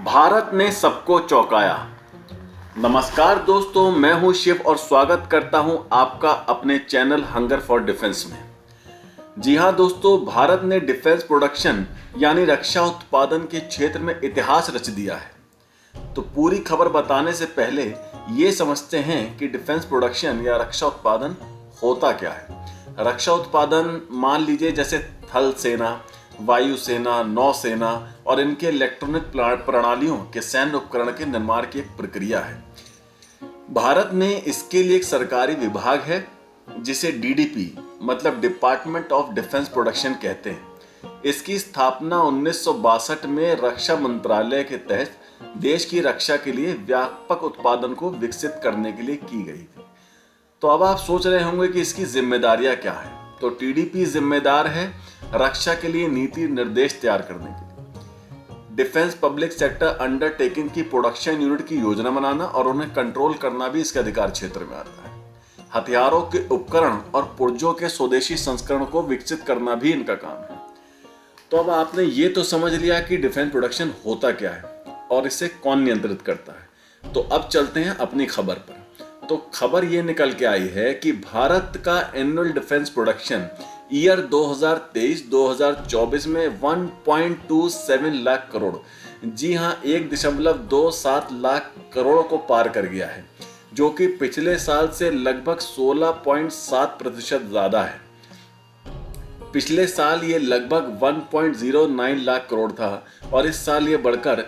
भारत ने सबको चौंकाया। नमस्कार दोस्तों, मैं हूं शिव और स्वागत करता हूं आपका अपने चैनल हंगर फॉर डिफेंस में। जी हां दोस्तों, भारत ने डिफेंस प्रोडक्शन यानी रक्षा उत्पादन के क्षेत्र में इतिहास रच दिया है। तो पूरी खबर बताने से पहले ये समझते हैं कि डिफेंस प्रोडक्शन या रक्षा उत्पादन होता क्या है। रक्षा उत्पादन मान लीजिए जैसे थल सेना, वायुसेना, नौसेना और इनके इलेक्ट्रॉनिक प्रणालियों के सैन्य उपकरण के निर्माण की एक प्रक्रिया है। भारत में इसके लिए एक सरकारी विभाग है जिसे डीडीपी मतलब डिपार्टमेंट ऑफ डिफेंस प्रोडक्शन कहते हैं। इसकी स्थापना 1962 में रक्षा मंत्रालय के तहत देश की रक्षा के लिए व्यापक उत्पादन को विकसित करने के लिए की गई थी। तो अब आप सोच रहे होंगे कि इसकी जिम्मेदारियां क्या है। तो टीडीपी जिम्मेदार है रक्षा के लिए नीति निर्देश तैयार करने के लिए, डिफेंस पब्लिक सेक्टर अंडरटेकिंग की प्रोडक्शन यूनिट की योजना बनाना और उन्हें कंट्रोल करना भी इसके अधिकार क्षेत्र में आता है। हथियारों के उपकरण और पुर्जों के स्वदेशी संस्करण को विकसित करना भी इनका काम है। तो अब आपने ये तो समझ लिया कि डिफेंस प्रोडक्शन होता क्या है और इसे कौन नियंत्रित करता है। तो अब चलते हैं अपनी खबर पर। तो खबर ये निकल के आई है कि भारत का एनुअल डिफेंस प्रोडक्शन ईयर 2023-2024 में 1.27 लाख करोड़, जी हां 1.27 लाख करोड़ को पार कर गया है, जो कि पिछले साल से लगभग 16.7% ज्यादा है। पिछले साल ये लगभग 1.09 लाख करोड़ था और इस साल ये बढ़कर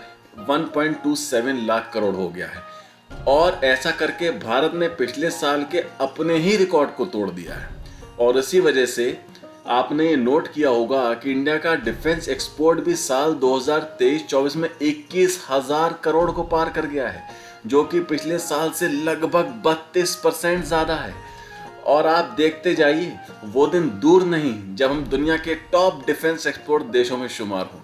1.27 लाख करोड़ हो गया है। और ऐसा करके भारत ने पिछले साल के अपने ही रिकॉर्ड को तोड़ दिया है। और इसी वजह से आपने ये नोट किया होगा कि इंडिया का डिफेंस एक्सपोर्ट भी साल 2023-24 में 21,000 करोड़ को पार कर गया है, जो कि पिछले साल से लगभग 32% ज्यादा है। और आप देखते जाइए, वो दिन दूर नहीं जब हम दुनिया के टॉप डिफेंस एक्सपोर्ट देशों में शुमार होंगे।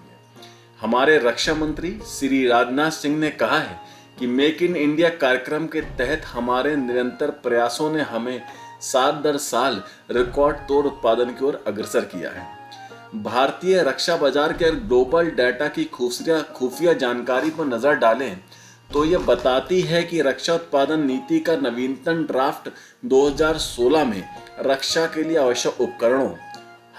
हमारे रक्षा मंत्री श्री राजनाथ सिंह ने कहा है कि मेक इन इंडिया कार्यक्रम के तहत हमारे निरंतर प्रयासों ने हमें साल दर साल रिकॉर्ड तोड़ उत्पादन की ओर अग्रसर किया है। भारतीय रक्षा बाजार के ग्लोबल डाटा की खुफिया जानकारी पर नजर डालें तो यह बताती है कि रक्षा उत्पादन नीति का नवीनतम ड्राफ्ट 2016 में रक्षा के लिए आवश्यक उपकरणों,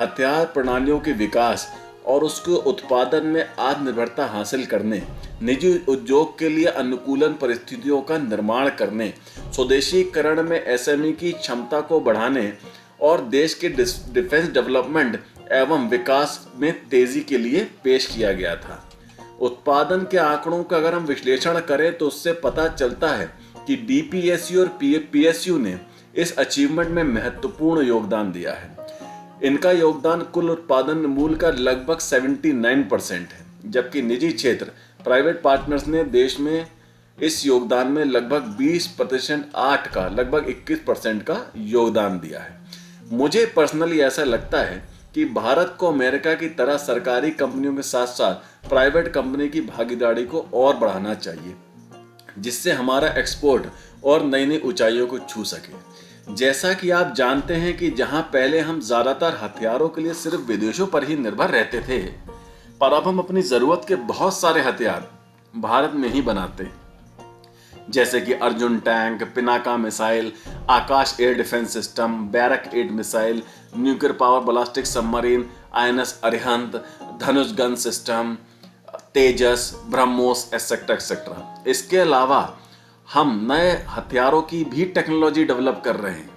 हथियार प्रणालियों के विकास और उसके उत्पादन में आत्मनिर्भरता हासिल करने, निजी उद्योग के लिए अनुकूलन परिस्थितियों का निर्माण करने, स्वदेशीकरण में एसएमई की क्षमता को बढ़ाने और देश के डिफेंस डेवलपमेंट एवं विकास में तेजी के लिए पेश किया गया था। उत्पादन के आंकड़ों का अगर हम विश्लेषण करें तो उससे पता चलता है कि डीपीएसयू और पीएसयू ने इस अचीवमेंट में महत्वपूर्ण योगदान दिया है। इनका योगदान कुल उत्पादन मूल्य का लगभग 79% है, जबकि निजी क्षेत्र प्राइवेट पार्टनर्स ने देश में इस योगदान में लगभग 20% 8 का लगभग 21% का योगदान दिया है। मुझे पर्सनली ऐसा लगता है कि भारत को अमेरिका की तरह सरकारी कंपनियों के साथ साथ प्राइवेट कंपनी की भागीदारी को और बढ़ाना चाहिए, जिससे हमारा एक्सपोर्ट और नई नई ऊंचाइयों को छू सके। जैसा कि आप जानते हैं कि जहां पहले हम ज्यादातर हथियारों के लिए सिर्फ विदेशों पर ही निर्भर रहते थे, पर अब हम अपनी जरूरत के बहुत सारे हथियार भारत में ही बनाते हैं, जैसे कि Arjun tank, Pinaka missile, Akash air defence system, Barak 8 missile, nuclear power ballistic submarine, INS Arihant, Dhanush gun system, Tejas, BrahMos etcetera etcetera. इसके अलावा हम नए हथियारों की भी टेक्नोलॉजी डेवलप कर रहे हैं।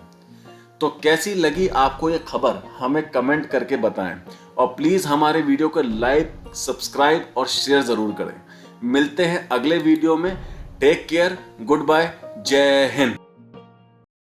तो कैसी लगी आपको ये खबर, हमें कमेंट करके बताएं और प्लीज हमारे वीडियो को लाइक, सब्सक्राइब और शेयर जरूर करें। मिलते हैं अगले वीडियो में। टेक केयर, गुड बाय, जय हिंद।